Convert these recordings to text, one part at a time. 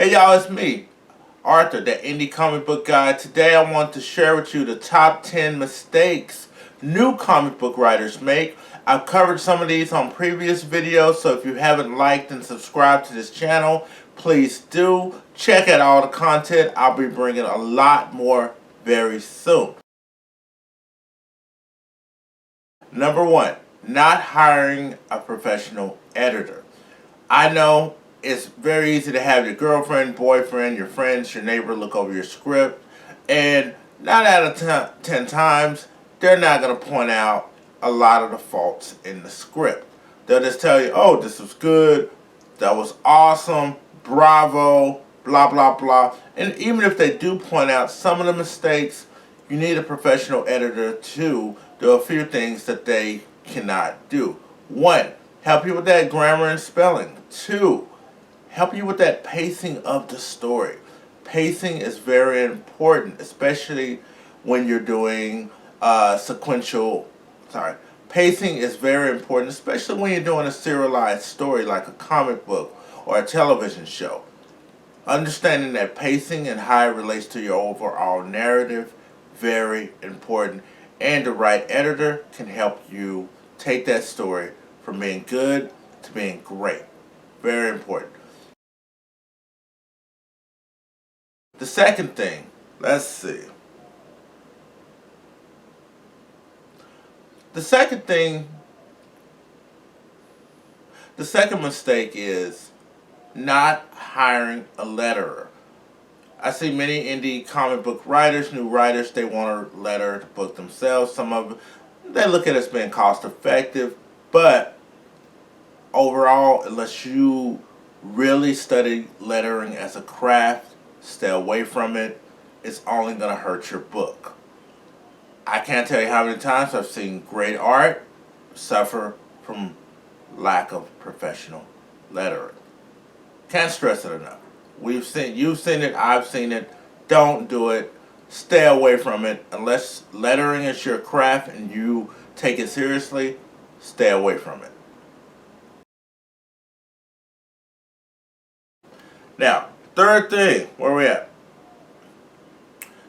Hey y'all, it's me, Arthur, the indie comic book guy. Today I want to share with you the top 10 mistakes new comic book writers make. I've covered some of these on previous videos, so if you haven't liked and subscribed to this channel, please do. Check out all the content. I'll be bringing a lot more very soon. Number one, not hiring a professional editor. I know it's very easy to have your girlfriend, boyfriend, your friends, your neighbor look over your script, and 9 out of 10 times, they're not going to point out a lot of the faults in the script. They'll just tell you, oh, this was good, that was awesome, bravo, blah, blah, blah. And even if they do point out some of the mistakes, you need a professional editor to do a few things that they cannot do. One, help you with that grammar and spelling. Two, help you with that pacing of the story. Pacing is very important, especially when you're doing Pacing is very important, especially when you're doing a serialized story like a comic book or a television show. Understanding that pacing and how it relates to your overall narrative, very important. And the right editor can help you take that story from being good to being great. Very important. The second thing, let's see. The second mistake is not hiring a letterer. I see many indie comic book writers, new writers, they want a letter to book themselves. Some of them, they look at it as being cost effective, but overall, unless you really study lettering as a craft, stay away from it. It's only going to hurt your book. I can't tell you how many times I've seen great art suffer from lack of professional lettering. Can't stress it enough. You've seen it, I've seen it. Don't do it. Stay away from it. Unless lettering is your craft and you take it seriously, stay away from it. Now, third thing, where are we at?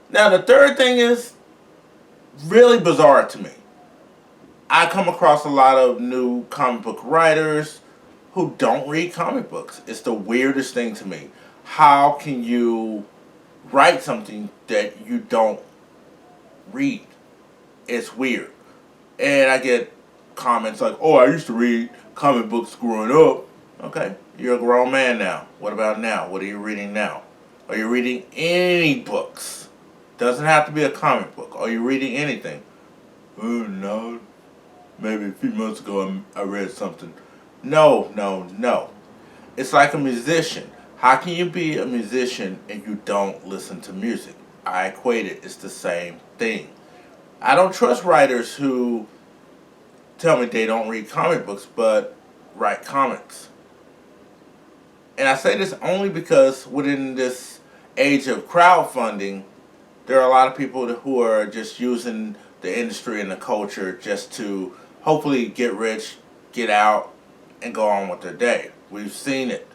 Now, the third thing is really bizarre to me. I come across a lot of new comic book writers who don't read comic books. It's the weirdest thing to me. How can you write something that you don't read? It's weird. And I get comments like, oh, I used to read comic books growing up. Okay, you're a grown man now. What about now? What are you reading now? Are you reading any books? Doesn't have to be a comic book. Are you reading anything? Oh, no. Maybe a few months ago I read something. No. It's like a musician. How can you be a musician and you don't listen to music? I equate it. It's the same thing. I don't trust writers who tell me they don't read comic books but write comics. And I say this only because within this age of crowdfunding, there are a lot of people who are just using the industry and the culture just to hopefully get rich, get out, and go on with their day. We've seen it.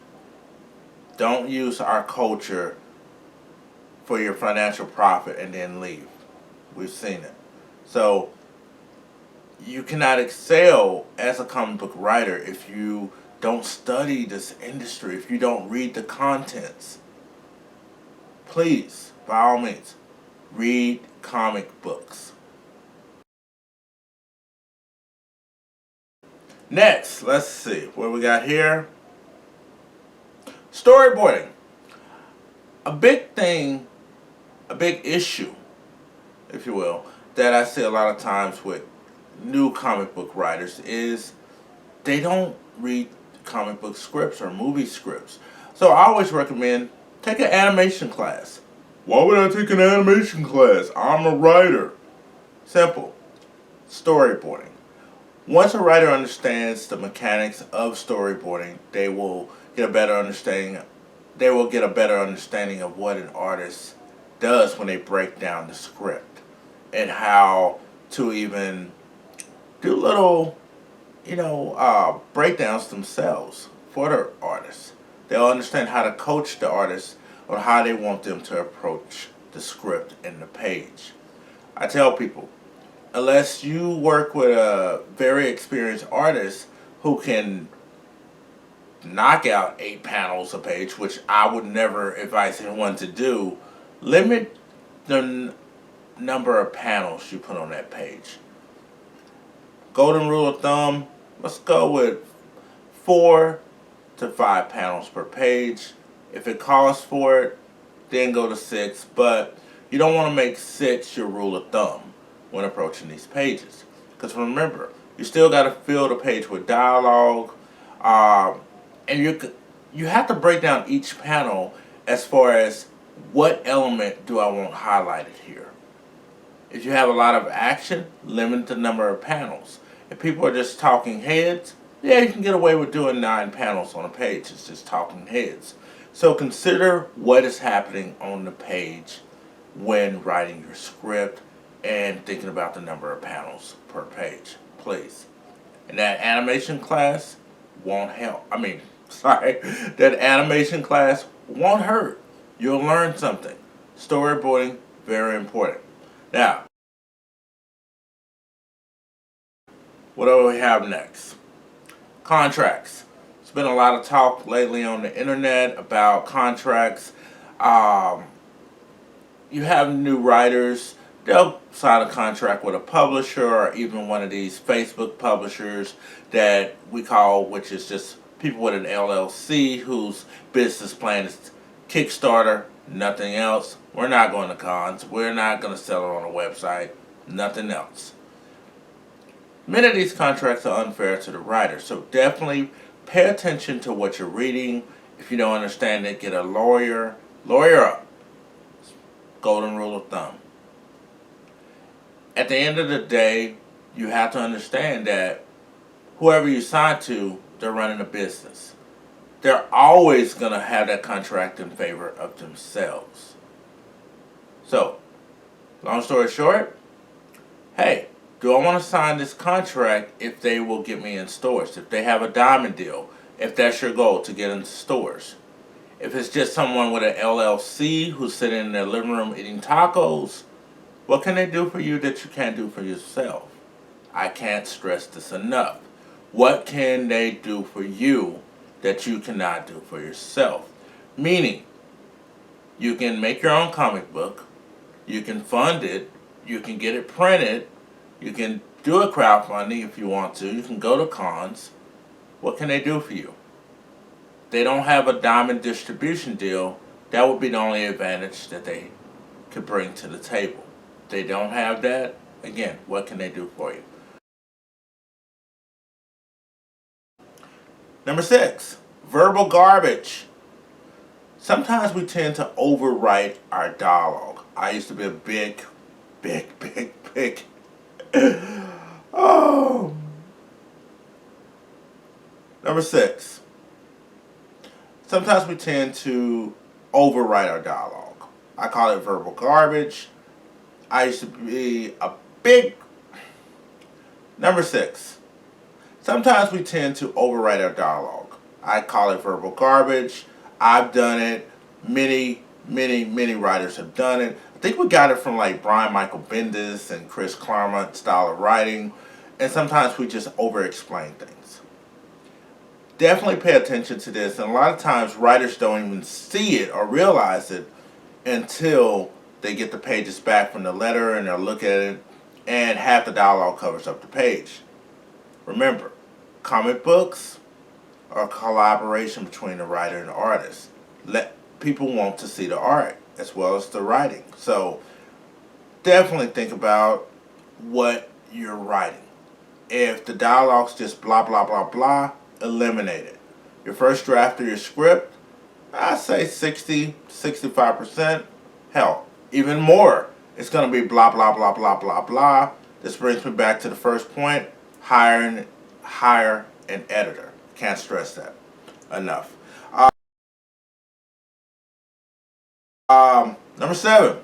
Don't use our culture for your financial profit and then leave. We've seen it. So you cannot excel as a comic book writer if you don't study this industry, if you don't read the contents. Please, by all means, read comic books. Next, let's see what we got here. Storyboarding. A big thing, a big issue, if you will, that I see a lot of times with new comic book writers is they don't read comic book scripts or movie scripts. So I always recommend take an animation class. Why would I take an animation class? I'm a writer. Simple. Storyboarding. Once a writer understands the mechanics of storyboarding, they will get a better understanding. They will get a better understanding of what an artist does when they break down the script and how to even do little, breakdowns themselves for the artists. They'll understand how to coach the artist on how they want them to approach the script and the page. I tell people, unless you work with a very experienced artist who can knock out 8 panels a page, which I would never advise anyone to do, limit the number of panels you put on that page. Golden rule of thumb, let's go with 4 to 5 panels per page. If it calls for it, then go to 6, but you don't want to make 6 your rule of thumb when approaching these pages. Because remember, you still got to fill the page with dialogue, and you have to break down each panel as far as what element do I want highlighted here. If you have a lot of action, limit the number of panels. If people are just talking heads, yeah, you can get away with doing 9 panels on a page. It's just talking heads. So consider what is happening on the page when writing your script and thinking about the number of panels per page, please. And that animation class won't help. That animation class won't hurt. You'll learn something. Storyboarding, very important. Now, what do we have next? Contracts. There's been a lot of talk lately on the internet about contracts. You have new writers. They'll sign a contract with a publisher or even one of these Facebook publishers that we call, which is just people with an LLC whose business plan is Kickstarter, nothing else. We're not going to cons. We're not going to sell it on a website. Nothing else. Many of these contracts are unfair to the writer, so definitely pay attention to what you're reading. If you don't understand it, get a lawyer. Lawyer up. Golden rule of thumb. At the end of the day, you have to understand that whoever you sign to, they're running a business. They're always going to have that contract in favor of themselves. So, long story short, hey, do I want to sign this contract if they will get me in stores? If they have a diamond deal, if that's your goal, to get into stores. If it's just someone with an LLC who's sitting in their living room eating tacos, what can they do for you that you can't do for yourself? I can't stress this enough. What can they do for you that you cannot do for yourself? Meaning, you can make your own comic book, you can fund it, you can get it printed, you can do a crowdfunding if you want to, you can go to cons. What can they do for you? They don't have a diamond distribution deal. That would be the only advantage that they could bring to the table. They don't have that. Again, what can they do for you? Number 6, verbal garbage. Sometimes we tend to overwrite our dialogue. I used to be a big oh. Number 6. Sometimes we tend to overwrite our dialogue. I call it verbal garbage. I used to be a big... Number 6. Sometimes we tend to overwrite our dialogue. I call it verbal garbage. I've done it. Many writers have done it. I think we got it from like Brian Michael Bendis and Chris Claremont style of writing. And sometimes we just over-explain things. Definitely pay attention to this. And a lot of times writers don't even see it or realize it until they get the pages back from the letter and they'll look at it and half the dialogue covers up the page. Remember, comic books are a collaboration between the writer and the artist. People want to see the art as well as the writing. So definitely think about what you're writing. If the dialogue's just blah, blah, blah, blah, eliminate it. Your first draft of your script, I say 60, 65%. Hell, even more. It's going to be blah, blah, blah, blah, blah, blah. This brings me back to the first point. Hire an editor. Can't stress that enough. Number 7.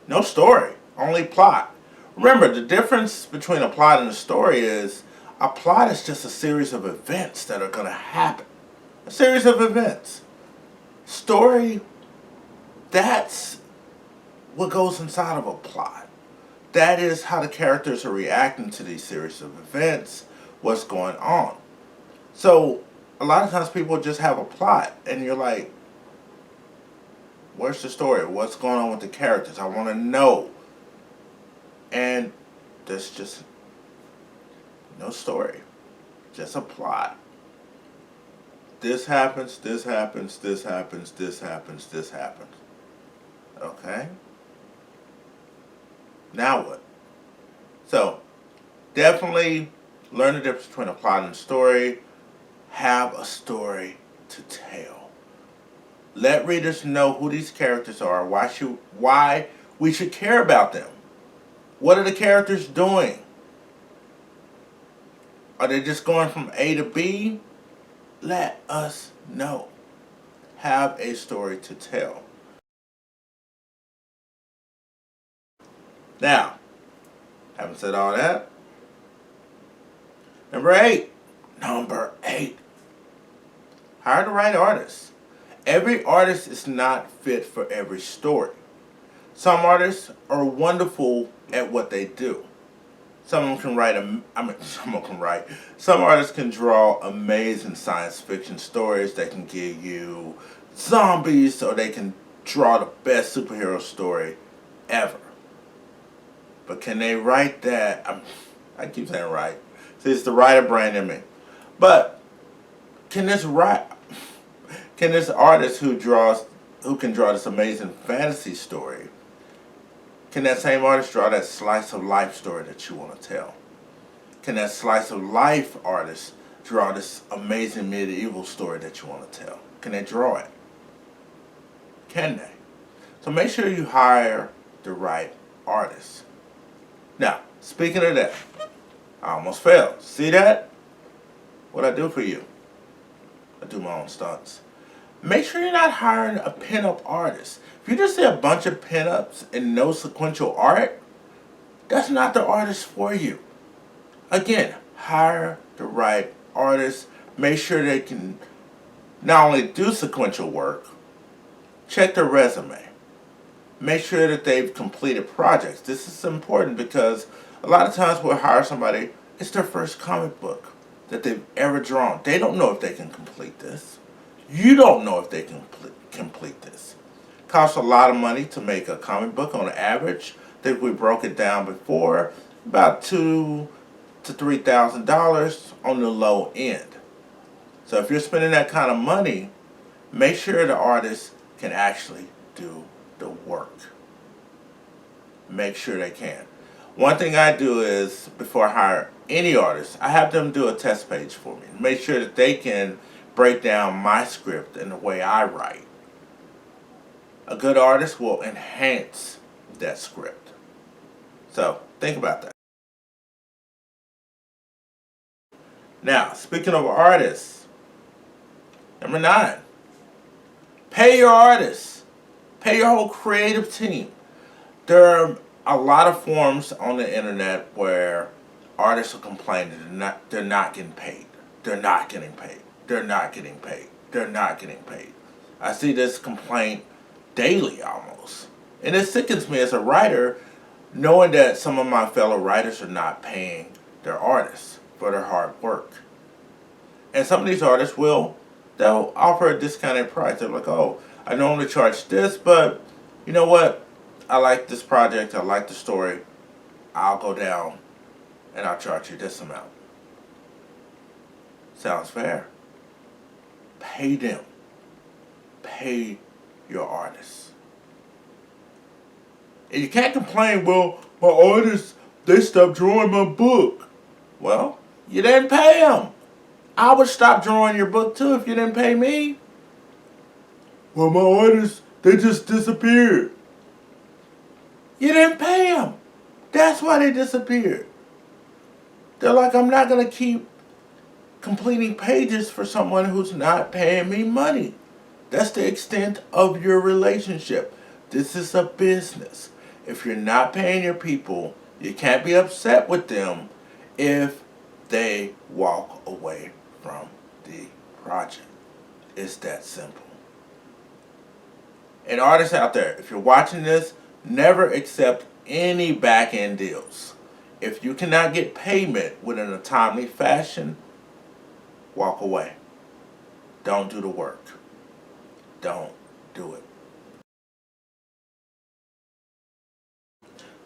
No story, only plot. Remember, the difference between a plot and a story is a plot is just a series of events that are going to happen. A series of events. Story, that's what goes inside of a plot. That is how the characters are reacting to these series of events, what's going on. So, a lot of times people just have a plot, and you're like, where's the story? What's going on with the characters? I want to know. And there's just no story, just a plot. This happens, this happens, this happens, this happens, this happens. Okay? Now what? So, definitely learn the difference between a plot and a story. Have a story to tell. Let readers know who these characters are, why we should care about them. What are the characters doing? Are they just going from A to B? Let us know. Have a story to tell. Now, having said all that, Number eight. Hire the right artist. Every artist is not fit for every story. Some artists are wonderful at what they do. Some of them can write. Some artists can draw amazing science fiction stories. They can give you zombies, or they can draw the best superhero story ever. But can they write that? I keep saying right. See, it's the writer brain in me. But can this artist who can draw this amazing fantasy story, can that same artist draw that slice of life story that you want to tell? Can that slice of life artist draw this amazing medieval story that you want to tell? Can they draw it? Can they? So make sure you hire the right artist. Now, speaking of that, I almost failed. See that? What I do for you? I do my own stunts. Make sure you're not hiring a pinup artist. If you just see a bunch of pinups and no sequential art, that's not the artist for you. Again, hire the right artist. Make sure they can not only do sequential work, check their resume. Make sure that they've completed projects. This is important because a lot of times we'll hire somebody, it's their first comic book that they've ever drawn. They don't know if they can complete this. You don't know if they can complete this. It costs a lot of money to make a comic book on average. I think we broke it down before, about $2,000 to $3,000 on the low end. So if you're spending that kind of money, make sure the artist can actually do the work. Make sure they can. One thing I do is, before I hire any artist, I have them do a test page for me. Make sure that they can break down my script and the way I write. A good artist will enhance that script. So, think about that. Now, speaking of artists, number 9, pay your artists. Pay your whole creative team. There are a lot of forums on the internet where artists are complaining they're not getting paid. They're not getting paid. They're not getting paid. They're not getting paid. I see this complaint daily almost. And it sickens me as a writer, knowing that some of my fellow writers are not paying their artists for their hard work. And some of these artists they'll offer a discounted price. They're like, oh, I normally charge this, but you know what? I like this project. I like the story. I'll go down and I'll charge you this amount. Sounds fair. Pay them. Pay your artists. And you can't complain, well, my artists, they stopped drawing my book. Well, you didn't pay them. I would stop drawing your book too if you didn't pay me. Well, my artists, they just disappeared. You didn't pay them. That's why they disappeared. They're like, I'm not going to keep completing pages for someone who's not paying me money. That's the extent of your relationship. This is a business. If you're not paying your people, you can't be upset with them if they walk away from the project. It's that simple. And artists out there, if you're watching this, never accept any back-end deals. If you cannot get payment within a timely fashion, walk away. Don't do the work. Don't do it.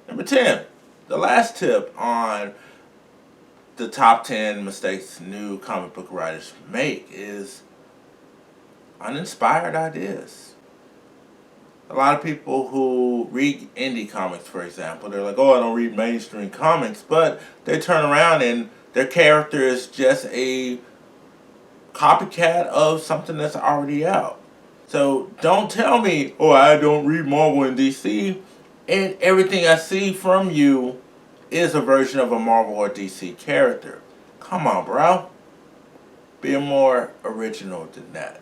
Number 10, the last tip on the top 10 mistakes new comic book writers make is uninspired ideas. A lot of people who read indie comics, for example, they're like, oh, I don't read mainstream comics, but they turn around and their character is just a copycat of something that's already out. So don't tell me, oh, I don't read Marvel and DC, and everything I see from you is a version of a Marvel or DC character. Come on, bro. Be more original than that.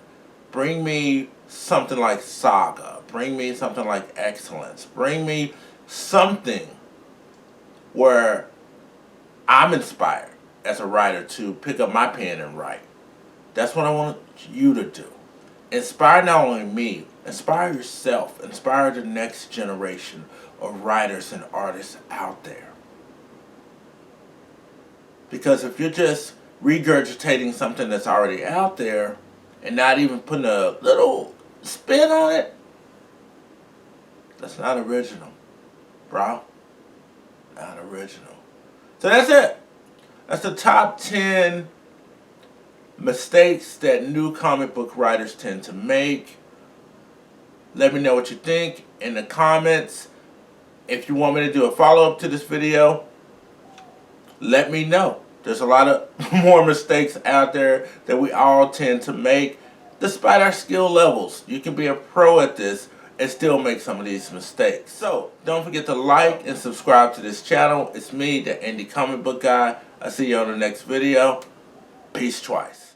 Bring me something like Saga. Bring me something like Excellence. Bring me something where I'm inspired as a writer to pick up my pen and write. That's what I want you to do. Inspire not only me, inspire yourself. Inspire the next generation of writers and artists out there. Because if you're just regurgitating something that's already out there and not even putting a little spin on it, that's not original, bro. Not original. So that's it. That's the top 10 mistakes that new comic book writers tend to make. Let me know what you think in the comments. If you want me to do a follow-up to this video, let me know. There's a lot of more mistakes out there that we all tend to make. Despite our skill levels, you can be a pro at this and still make some of these mistakes. So, don't forget to like and subscribe to this channel. It's me, the Indie Comic Book Guy. I'll see you on the next video. Peace twice.